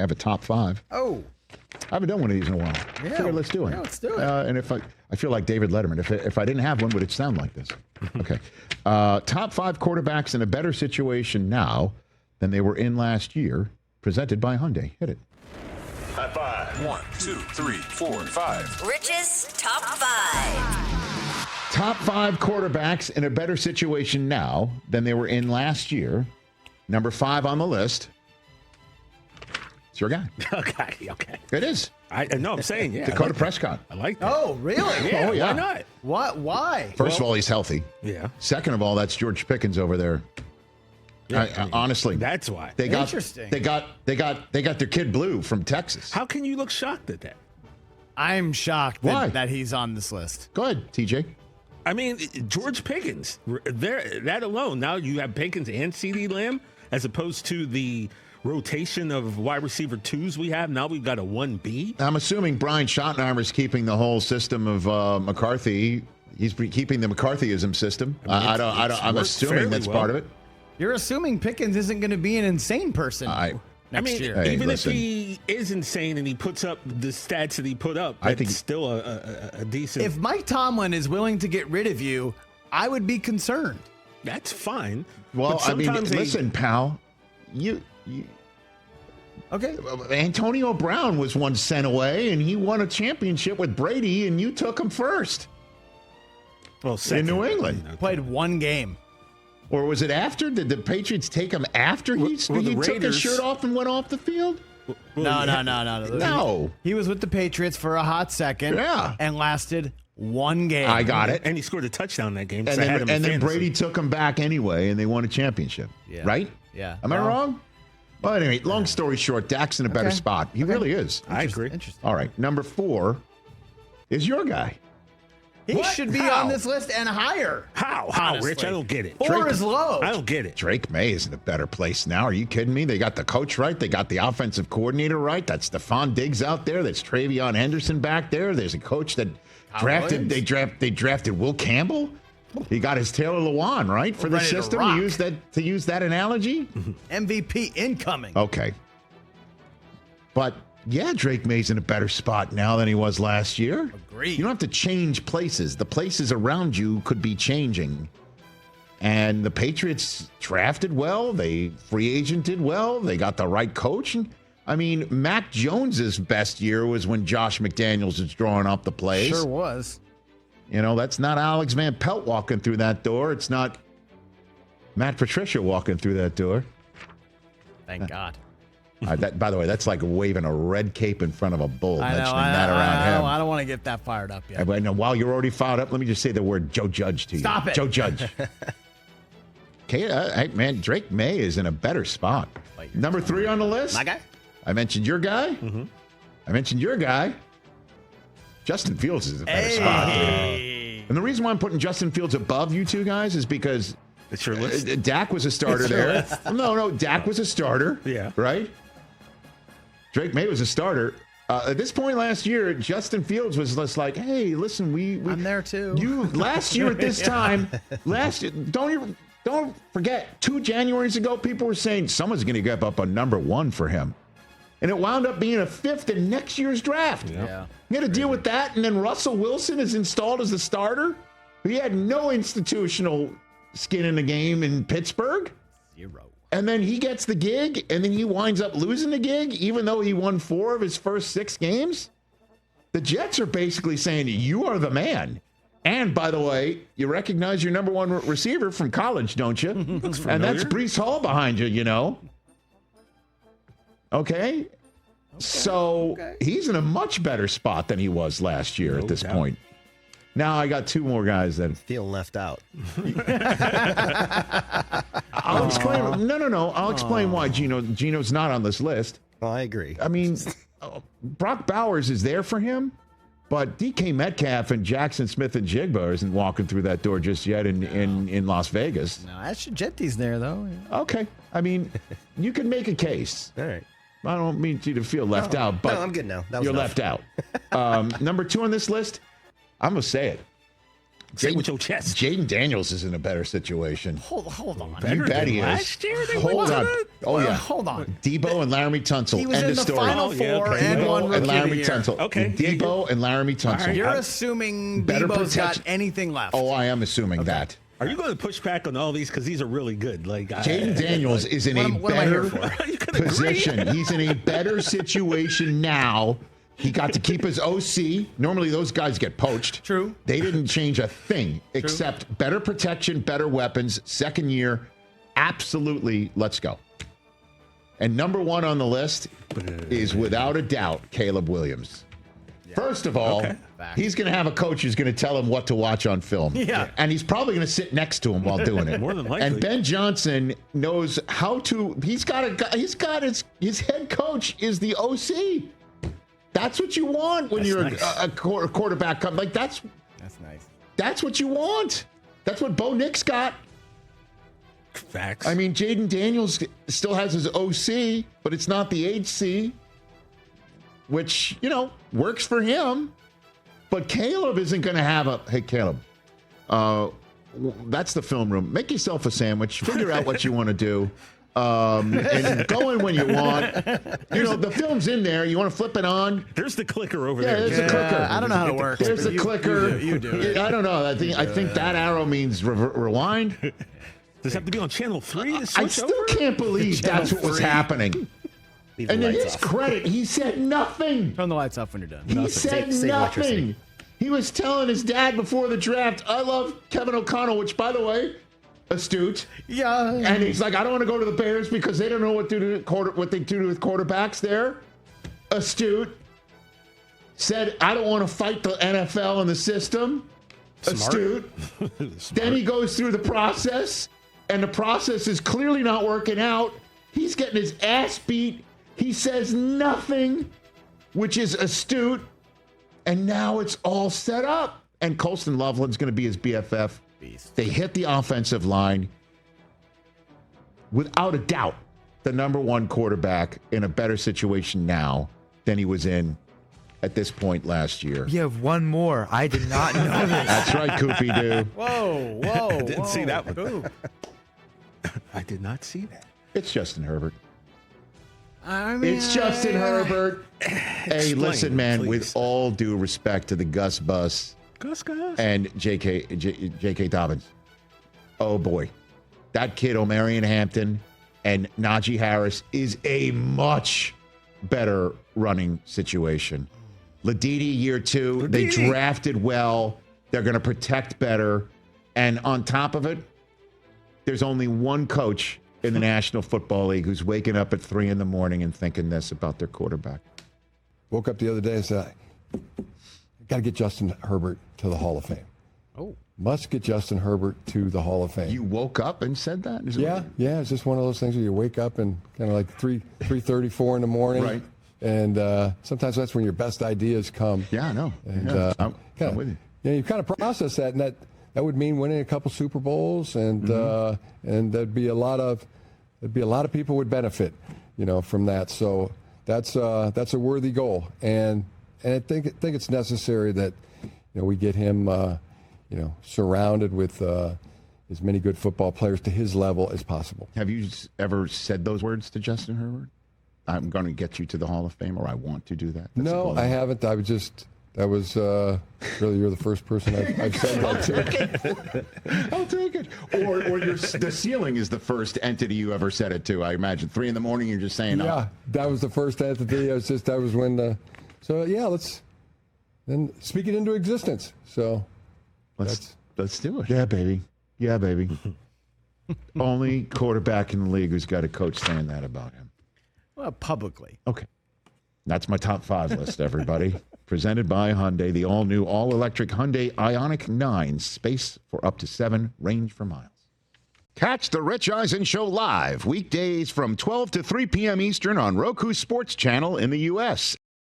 I have a top 5. Oh. I haven't done one of these in a while. Yeah. Figured let's do it. Yeah, let's do it. And if I feel like David Letterman. If I didn't have one, would it sound like this? Okay. Top 5 quarterbacks in a better situation now than they were in last year. Presented by Hyundai. Hit it. High five. 1, 2, 3, 4, 5. Rich's top 5. Top 5 quarterbacks in a better situation now than they were in last year. Number 5 on the list. It's your guy. Okay. It is. No, I'm saying, yeah. Dakota Prescott. I like that. Oh, really? Yeah, Oh, yeah. why not? What? Why? First of all, he's healthy. Yeah. Second of all, that's George Pickens over there. Honestly, That's why. they got Interesting. They got their kid Blue from Texas. How can you look shocked at that? I'm shocked Why? that he's on this list. Go ahead, TJ. I mean, George Pickens, that alone. Now you have Pickens and CeeDee Lamb as opposed to the rotation of wide receiver 2s we have. Now we've got a 1B. I'm assuming Brian Schottenheimer's keeping the whole system of McCarthy. He's keeping the McCarthyism system. I'm assuming that's part of it. You're assuming Pickens isn't going to be an insane person next year. Hey, even listen. if he is insane and he puts up the stats that he put up, I think it's still a decent. If Mike Tomlin is willing to get rid of you, I would be concerned. That's fine. Well, But I mean, sometimes listen, pal. You Okay. Antonio Brown was once sent away, and he won a championship with Brady, and you took him first well, in New England. Played one game. Or was it after? Did the Patriots take him after he Well, the took his Raiders- shirt off and went off the field? No. No. He was with the Patriots for a hot second. Yeah. And lasted one game. I got it. And he scored a touchdown that game. And so I had him in then fantasy. Brady took him back anyway, and they won a championship. Yeah. Right? Yeah. Am I Well, wrong? Well, anyway, long story short, Dak's in a better Okay. spot. He really is. I agree. Interesting. All right, number 4 is your guy. He What? should be How? on this list and higher. How, Honestly. Rich? I don't get it. 4 is low. I don't get it. Drake May is in a better place now. Are you kidding me? They got the coach right. They got the offensive coordinator right. That's Stephon Diggs out there. That's Travion Henderson back there. There's a coach that drafted. Williams. They drafted Will Campbell. He got his Taylor Lewan right for the Ready to system. rock. To use that analogy. MVP incoming. Okay. But yeah, Drake May's in a better spot now than he was last year. Agreed. You don't have to change places. The places around you could be changing. And the Patriots drafted well. They free agented well. They got the right coach. I mean, Mac Jones's best year was when Josh McDaniels was drawing up the plays. Sure was. You know, that's not Alex Van Pelt walking through that door. It's not Matt Patricia walking through that door. Thank God. By the way, that's like waving a red cape in front of a bull, I know. mentioning that around him. I don't want to get that fired up yet. And while you're already fired up, let me just say the word Joe Judge to you. Stop it. Joe Judge. Okay, hey, man, Drake May is in a better spot. Number 3 on the list. My guy? I mentioned your guy. Mm-hmm. I mentioned your guy. Justin Fields is in a better spot, dude. And the reason why I'm putting Justin Fields above you two guys is because It's your list. Dak was a starter there. No, Dak was a starter. Yeah. Right? Drake May was a starter. At this point last year, Justin Fields was just like, "Hey, listen, I'm there too." You last year at this time, don't forget 2 Januaries ago, people were saying someone's going to give up a number 1 for him, and it wound up being a 5th in next year's draft. Yeah. You got to deal with that, and then Russell Wilson is installed as the starter. He had no institutional skin in the game in Pittsburgh. 0. And then he gets the gig, and then he winds up losing the gig, even though he won 4 of his first 6 games. The Jets are basically saying, you are the man. And, by the way, you recognize your number 1 receiver from college, don't you? And that's Breece Hall behind you, you know. Okay? So he's in a much better spot than he was last year at this point. Now I got 2 more guys that feel left out. I'll explain. No. I'll explain why Gino's not on this list. Well, I agree. I mean, Brock Bowers is there for him, but DK Metcalf and Jackson Smith and Jigba isn't walking through that door just yet in Las Vegas. No, Ashton Jetty's there though. Okay. I mean, you can make a case. All right. I don't mean you to feel left out, but no, I'm good now. That was you're enough. left out. Number 2 on this list, I'm going to say it. Say it with your chest. Jaden Daniels is in a better situation. Hold on. You bet he is. Last year, they Hold went on. to Oh, yeah. Hold on. Debo and Laramie Tunsil. He was End in of the story. Final Four and won Debo Rookie and of the Laramie Year. Tunsil. Okay. Debo and Laramie Tunsil. right. You're assuming Better Debo's got protection. anything left. Oh, I am assuming that. Are you going to push back on all these because these are really good? Like Jaden Daniels is in What a am I here better for? You can agree. position. He's in a better situation now. He got to keep his OC. Normally, those guys get poached. True. They didn't change a thing except better protection, better weapons. Second year, absolutely, let's go. And number one on the list is without a doubt Caleb Williams. First of all, he's going to have a coach who's going to tell him what to watch on film. Yeah. And he's probably going to sit next to him while doing it. More than likely. And Ben Johnson knows how to. He's got his head coach is the OC. That's what you want when you're nice. a quarterback. Like that's nice. That's what you want. That's what Bo Nix got. Facts. I mean, Jaden Daniels still has his OC, but it's not the HC, which, works for him. But Caleb isn't going to have a, hey, Caleb, that's the film room. Make yourself a sandwich. Figure out what you want to do. And go in when you want. The film's in there. You want to flip it on? There's the clicker over Yeah, there. there's a clicker. I don't know how it works. There's but the clicker. You do it. I don't know. I think that arrow means rewind. Does it have to be on channel 3 to I switch still over? can't believe that's what was happening. Leave the And in lights his off. credit, he said nothing. Turn the lights off when you're done. He said save electricity. nothing. He was telling his dad before the draft, I love Kevin O'Connell, which, by the way, astute. Yeah. And he's like, I don't want to go to the Bears because they don't know what they do with quarterbacks there. Astute. Said, I don't want to fight the NFL and the system. Astute. Then he goes through the process, and the process is clearly not working out. He's getting his ass beat. He says nothing, which is astute. And now it's all set up. And Colston Loveland's going to be his BFF. Beast. They hit the offensive line. Without a doubt, the number one quarterback in a better situation now than he was in at this point last year. You have one more. I did not know this. That's right, Koopy Doo. Whoa. I didn't see that one. I did not see that. It's Justin Herbert. I mean, It's Justin Herbert. Hey, listen, man, please. with all due respect to the Gus Bus Gus. and J.K. Dobbins. Oh, boy. That kid, Omarion Hampton, and Najee Harris is a much better running situation. Ladidi, year 2. They drafted well. They're going to protect better. And on top of it, there's only one coach in the National Football League who's waking up at 3 a.m. and thinking this about their quarterback. Woke up the other day and said, got to get Justin Herbert to the Hall of Fame. Oh. Must get Justin Herbert to the Hall of Fame. You woke up and said that? Is it- Yeah. It's just one of those things where you wake up and kind of like 3:34 in the morning. Right. And sometimes that's when your best ideas come. Yeah, I know. And Yeah, I'm kinda, with you. Yeah, you kind of process that, and that would mean winning a couple Super Bowls, and there'd be a lot of people would benefit, from that. So that's a worthy goal, and I think it's necessary that we get him surrounded with as many good football players to his level as possible. Have you ever said those words to Justin Herbert? I'm going to get you to the Hall of Fame, or I want to do that. That's a No, goal. I haven't. That was really, you're the first person I've said that to. I'll take it. Or the ceiling is the first entity you ever said it to. I imagine 3 a.m. you're just saying, Yeah, that was the first entity. That was when. Let's then speak it into existence. So let's do it. Yeah, baby. Only quarterback in the league who's got a coach saying that about him. Well, publicly. Okay. That's my top 5 list, everybody. Presented by Hyundai, the all-new, all-electric Hyundai Ioniq 9. Space for up to 7, range for miles. Catch the Rich Eisen Show live, weekdays from 12 to 3 p.m. Eastern on Roku Sports Channel in the U.S.